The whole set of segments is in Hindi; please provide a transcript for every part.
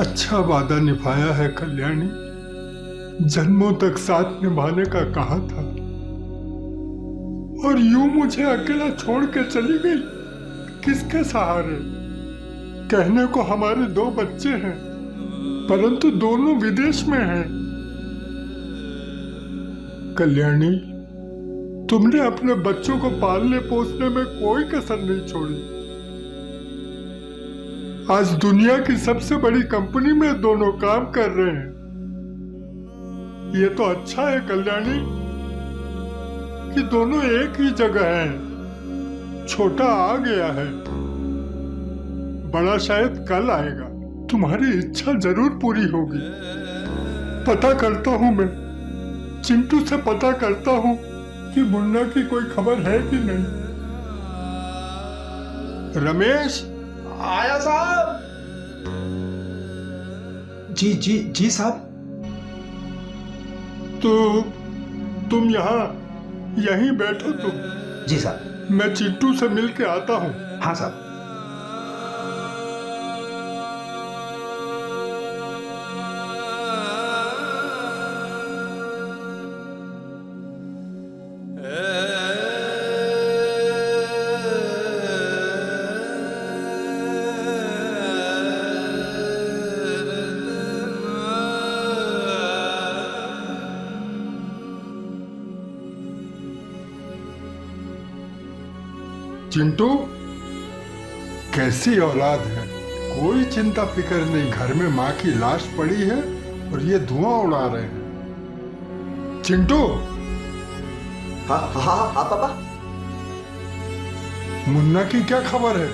अच्छा वादा निभाया है कल्याणी, जन्मों तक साथ निभाने का कहा था, और यूं मुझे अकेला छोड़ के चली गई। किसके सहारे? कहने को हमारे 2 बच्चे हैं, परंतु दोनों विदेश में हैं। कल्याणी, तुमने अपने बच्चों को पालने पोसने में कोई कसर नहीं छोड़ी। आज दुनिया की सबसे बड़ी कंपनी में दोनों काम कर रहे हैं। ये तो अच्छा है कल्याणी कि दोनों एक ही जगह हैं। छोटा आ गया है, बड़ा शायद कल आएगा। तुम्हारी इच्छा जरूर पूरी होगी। पता करता हूं, मैं चिंटू से पता करता हूं कि मुन्ना की कोई खबर है कि नहीं। रमेश आया साहब। जी जी जी साहब। तो तुम यहीं बैठो तुम। जी साहब। मैं चिंटू से मिल के आता हूँ। हाँ साहब। चिंटू, कैसी औलाद है, कोई चिंता फिक्र नहीं। घर में माँ की लाश पड़ी है और ये धुआं उड़ा रहे हैं। चिंटू। हाँ हाँ हाँ पापा। मुन्ना की क्या खबर है?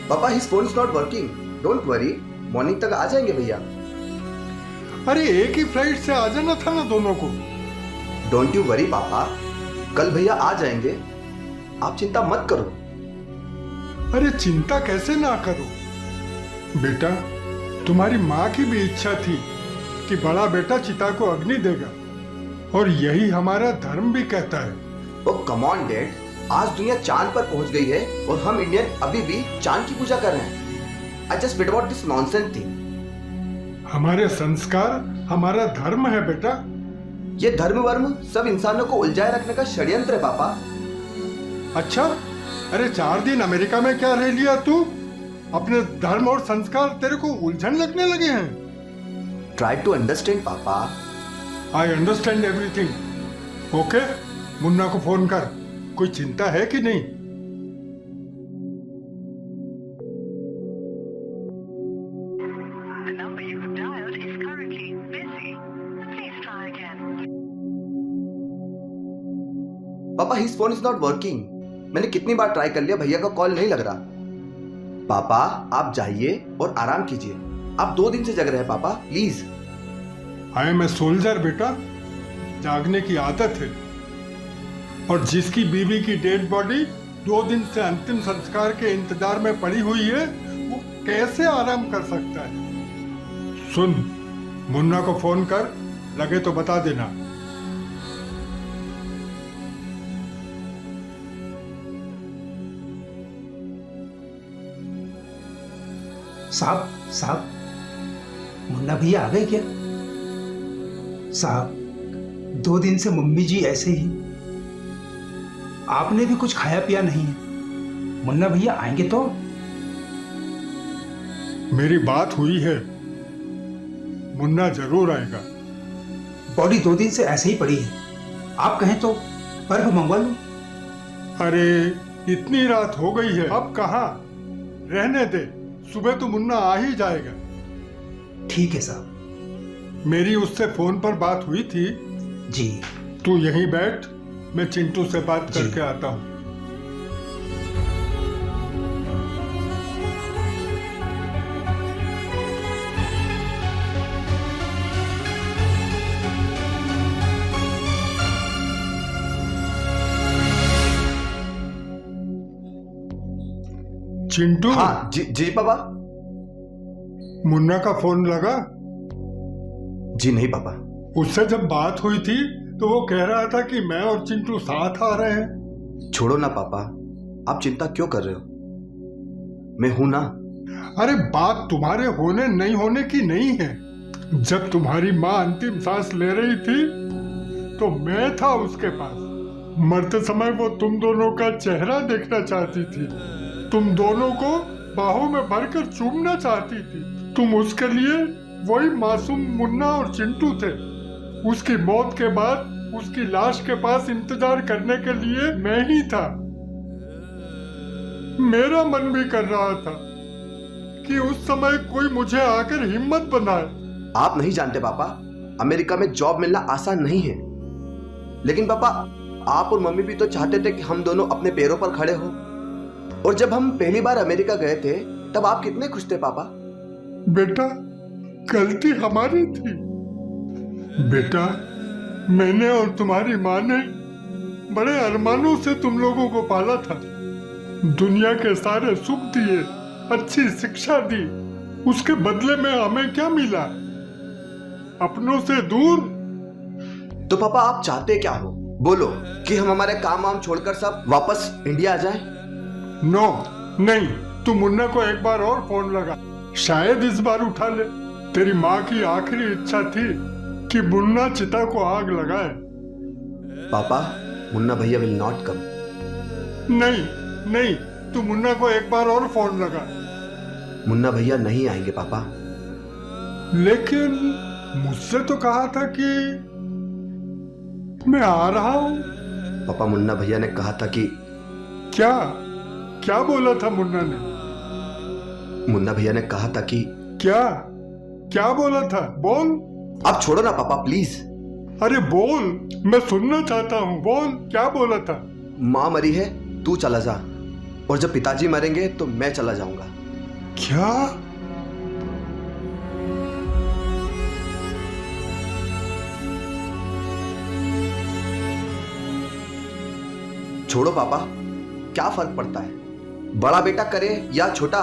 पापा, his phone is not working. Don't worry, morning तक आ जाएंगे भैया। अरे एक ही फ्लाइट से आ जाना था ना दोनों को। डोंट यू वरी पापा, कल भैया आ जाएंगे, आप चिंता मत करो। अरे चिंता कैसे ना करो बेटा, तुम्हारी माँ की भी इच्छा थी कि बड़ा बेटा चिता को अग्नि देगा, और यही हमारा धर्म भी कहता है। ओह कम ऑन डैड, आज दुनिया चांद पर पहुंच गई है और हम इंडियन अभी भी चांद की पूजा कर रहे हैं। I just forgot about this nonsense thing. हमारे संस्कार हमारा धर्म है बेटा। ये धर्म वर्म सब इंसानों को उलझाए रखने का षड्यंत्र है पापा। अच्छा, अरे 4 दिन अमेरिका में क्या रह लिया तू? अपने धर्म और संस्कार तेरे को उलझन लगने लगे हैं। ट्राई टू अंडरस्टैंड पापा। I understand everything. Okay, Munna को फोन कर। कोई चिंता है कि नहीं? पापा, his phone is not working. मैंने कितनी बार ट्राई कर लिया, भैया का कॉल नहीं लग रहा। पापा आप जाइए और आराम कीजिए। आप 2 दिन से जग रहे हैं पापा, please. I am a soldier बेटा, जागने की आदत है। और जिसकी बीवी की डेड बॉडी 2 दिन से अंतिम संस्कार के इंतजार में पड़ी हुई है, वो कैसे आराम कर सकता है? सुन, मुन्ना को फोन कर, लगे तो बता देना। साहब, मुन्ना भैया आ गए क्या? साहब, 2 दिन से मम्मी जी ऐसे ही। आपने भी कुछ खाया पिया नहीं है। मुन्ना भैया आएंगे तो? मेरी बात हुई है, मुन्ना जरूर आएगा। बॉडी 2 दिन से ऐसे ही पड़ी है, आप कहें तो बर्फ मंगवा लूं? अरे इतनी रात हो गई है, अब कहाँ? रहने दे, सुबह तो मुन्ना आ ही जाएगा। ठीक है साहब। मेरी उससे फोन पर बात हुई थी। जी। तू यहीं बैठ, मैं चिंटू से बात करके आता हूँ। चिंटू। हाँ जी जी पापा। मुन्ना का फोन लगा? जी नहीं पापा। उससे जब बात हुई थी तो वो कह रहा था कि मैं और चिंटू साथ आ रहे हैं। छोड़ो ना पापा, आप चिंता क्यों कर रहे हो? मैं हूं ना, अरे बात तुम्हारे होने नहीं होने की नहीं है। जब तुम्हारी माँ अंतिम सांस ले रही थी तो मैं था उसके पास। मरते समय वो तुम दोनों का चेहरा देखना चाहती थी, तुम दोनों को बाहों में भरकर चूमना चाहती थी। तुम उसके लिए वही मासूम मुन्ना और चिंटू थे। उसकी मौत के बाद उसकी लाश के पास इंतजार करने के लिए मैं ही था। मेरा मन भी कर रहा था कि उस समय कोई मुझे आकर हिम्मत बनाए। आप नहीं जानते पापा, अमेरिका में जॉब मिलना आसान नहीं है। लेकिन पापा, आप और मम्मी भी तो चाहते थे कि हम दोनों अपने पैरों पर खड़े हो। और जब हम पहली बार अमेरिका गए थे तब आप कितने खुश थे पापा। बेटा, गलती हमारी थी। बेटा, मैंने और तुम्हारी माँ ने बड़े अरमानों से तुम लोगों को पाला था। दुनिया के सारे सुख दिए, अच्छी शिक्षा दी। उसके बदले में हमें क्या मिला? अपनों से दूर। तो पापा, आप चाहते क्या हो? बोलो कि हम हमारे काम वाम छोड़कर सब वापस इंडिया आ जाएं? नो, नहीं। तू मुन्ना को एक बार और फोन लगा, शायद इस बार उठा ले। तेरी माँ की आखिरी इच्छा थी कि मुन्ना चिता को आग लगाए। पापा, मुन्ना भैया विल नॉट कम। नहीं नहीं, तू मुन्ना को एक बार और फोन लगा। मुन्ना भैया नहीं आएंगे पापा। लेकिन मुझसे तो कहा था कि मैं आ रहा हूं। पापा, मुन्ना भैया ने कहा था कि क्या क्या बोला था मुन्ना ने? मुन्ना भैया ने कहा था कि क्या क्या बोला था? बोल। आप छोड़ो ना पापा, प्लीज। अरे बोल, मैं सुनना चाहता हूँ। बोल, क्या बोला था? माँ मरी है, तू चला जा, और जब पिताजी मरेंगे तो मैं चला जाऊंगा। क्या? छोड़ो पापा, क्या फर्क पड़ता है? बड़ा बेटा करे या छोटा,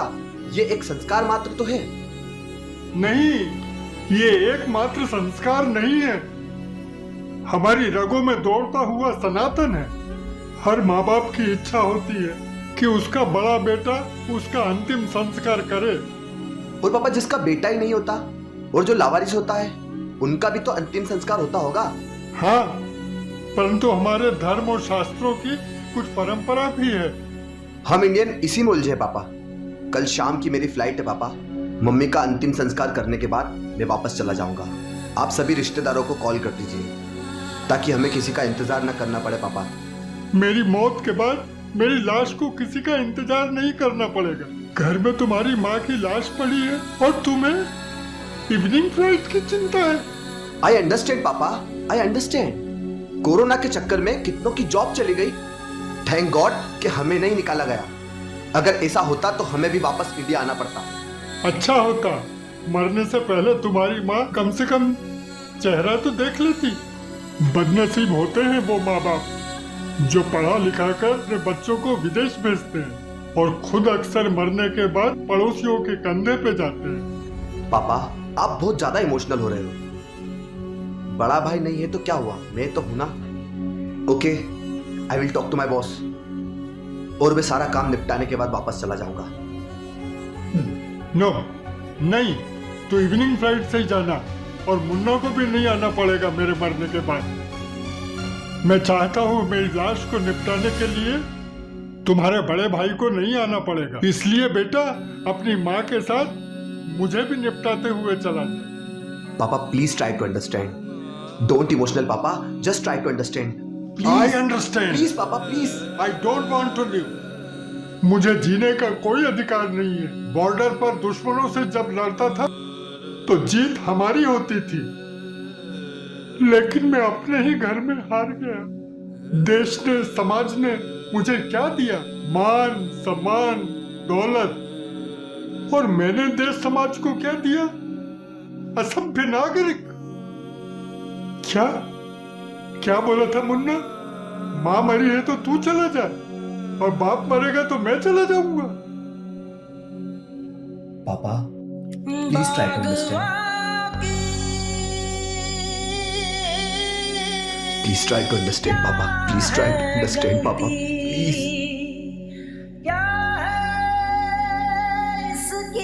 ये एक संस्कार मात्र तो है। नहीं, ये एकमात्र संस्कार नहीं है, हमारी रगों में दौड़ता हुआ सनातन है। हर माँ बाप की इच्छा होती है कि उसका बड़ा बेटा उसका अंतिम संस्कार करे। और पापा, जिसका बेटा ही नहीं होता और जो लावारिस होता है, उनका भी तो अंतिम संस्कार होता होगा। हाँ, परंतु हमारे धर्म और शास्त्रों की कुछ परंपरा भी है। हम इंडियन इसी में उलझे पापा। कल शाम की मेरी फ्लाइट है पापा। मम्मी का अंतिम संस्कार करने के बाद मैं वापस चला जाऊंगा। आप सभी रिश्तेदारों को कॉल कर दीजिए ताकि हमें किसी का इंतजार न करना पड़े पापा। मेरी मौत के बाद मेरी लाश को किसी का इंतजार नहीं करना पड़ेगा। घर में तुम्हारी माँ की लाश पड़ी है और तुम्हें इवनिंग फ्लाइट की चिंता है। आई अंडरस्टैंड पापा, आई अंडरस्टैंड। कोरोना के चक्कर में कितनों की जॉब चली गई। थैंक गॉड कि हमें नहीं निकाला गया। अगर ऐसा होता तो हमें भी वापस इंडिया आना पड़ता। अच्छा होता, मरने से पहले तुम्हारी माँ कम से कम चेहरा तो देख लेती। बदनसीब होते हैं वो माँ बाप जो पढ़ा लिखा कर अपने बच्चों को विदेश भेजते हैं और खुद अक्सर मरने के बाद पड़ोसियों के कंधे पे जाते हैं। पापा, आप बहुत ज्यादा इमोशनल हो रहे हो। बड़ा भाई नहीं है तो क्या हुआ, मैं तो हूं ना। Okay, I will talk to my boss, और मैं सारा काम निपटाने के बाद वापस चला जाऊंगा। नो, नहीं, तो इवनिंग फ्लाइट से ही जाना और मुन्ना को भी नहीं आना पड़ेगा मेरे मरने के बाद। मैं चाहता हूँ मेरी लाश को निपटाने के लिए तुम्हारे बड़े भाई को नहीं आना पड़ेगा। इसलिए बेटा, अपनी माँ के साथ मुझे भी निपटाते हुए चला जाए। पापा, please try to understand. Don't emotional पापा, just try to understand. I understand. Please पापा, please. I don't want to live. मुझे जीने का कोई अधिकार नहीं है। बॉर्डर पर दुश्मनों से जब लड़ता था तो जीत हमारी होती थी, लेकिन मैं अपने ही घर में हार गया। देश ने, समाज ने मुझे क्या दिया? मान, सम्मान, दौलत। और मैंने देश समाज को क्या दिया? असभ्य नागरिक। क्या क्या बोला था मुन्ना? माँ मरी है तो तू चला जा और बाप मरेगा तो मैं चला जाऊंगा। पापा, please try to understand. Please try to understand पापा, प्लीज ट्राई टू अंडरस्टैंड पापा, प्लीज। क्या है इसकी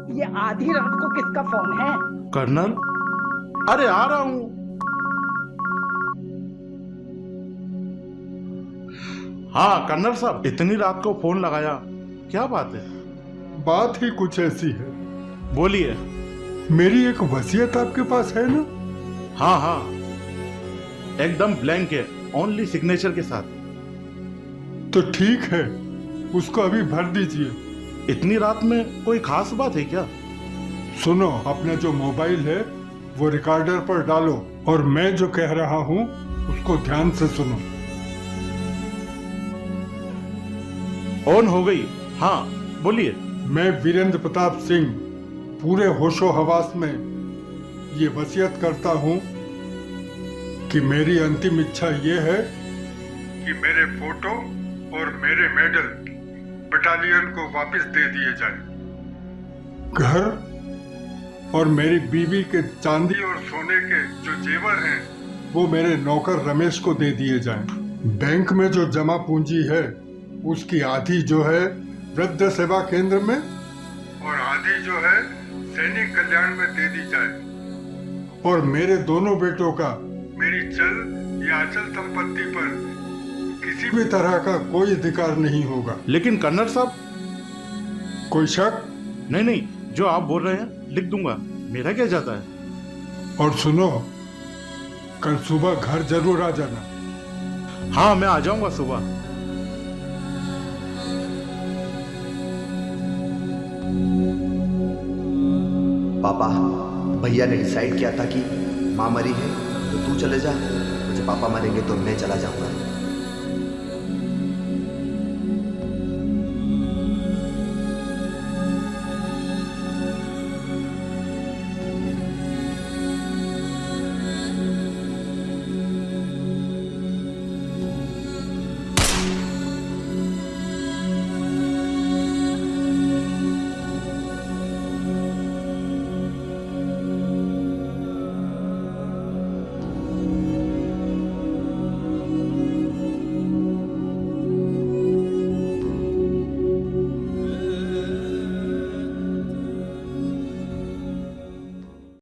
ये आधी रात को किसका फोन है? कर्नल, अरे आ रहा हूं। हाँ कर्नल साहब, इतनी रात को फोन लगाया, क्या बात है? बात ही कुछ ऐसी है। बोलिए। मेरी एक वसीयत आपके पास है ना? हाँ हाँ, एकदम ब्लैंक है, ओनली सिग्नेचर के साथ। तो ठीक है, उसको अभी भर दीजिए। इतनी रात में कोई खास बात है क्या? सुनो, अपना जो मोबाइल है वो रिकॉर्डर पर डालो और मैं जो कह रहा हूँ उसको ध्यान से सुनो। ऑन हो गई। हाँ बोलिए। मैं वीरेंद्र प्रताप सिंह पूरे होशो हवास में ये वसीयत करता हूँ कि मेरी अंतिम इच्छा ये है कि मेरे फोटो और मेरे मेडल बटालियन को वापस दे दिए जाए। घर और मेरी बीवी के चांदी और सोने के जो जेवर हैं वो मेरे नौकर रमेश को दे दिए जाएं। बैंक में जो जमा पूंजी है उसकी आधी जो है वृद्ध सेवा केंद्र में और आधी जो है सैनिक कल्याण में दे दी जाए। और मेरे दोनों बेटों का मेरी चल या अचल संपत्ति पर किसी भी तरह का कोई अधिकार नहीं होगा। लेकिन कर्नल साहब। कोई शक? नहीं नहीं, जो आप बोल रहे हैं लिख दूंगा, मेरा क्या जाता है। और सुनो, कल सुबह घर जरूर आ जाना। हाँ मैं आ जाऊंगा सुबह। पापा, भैया ने डिसाइड किया था कि माँ मरी है तो तू चले जा, मुझे पापा मरेंगे तो मैं चला जाऊंगा।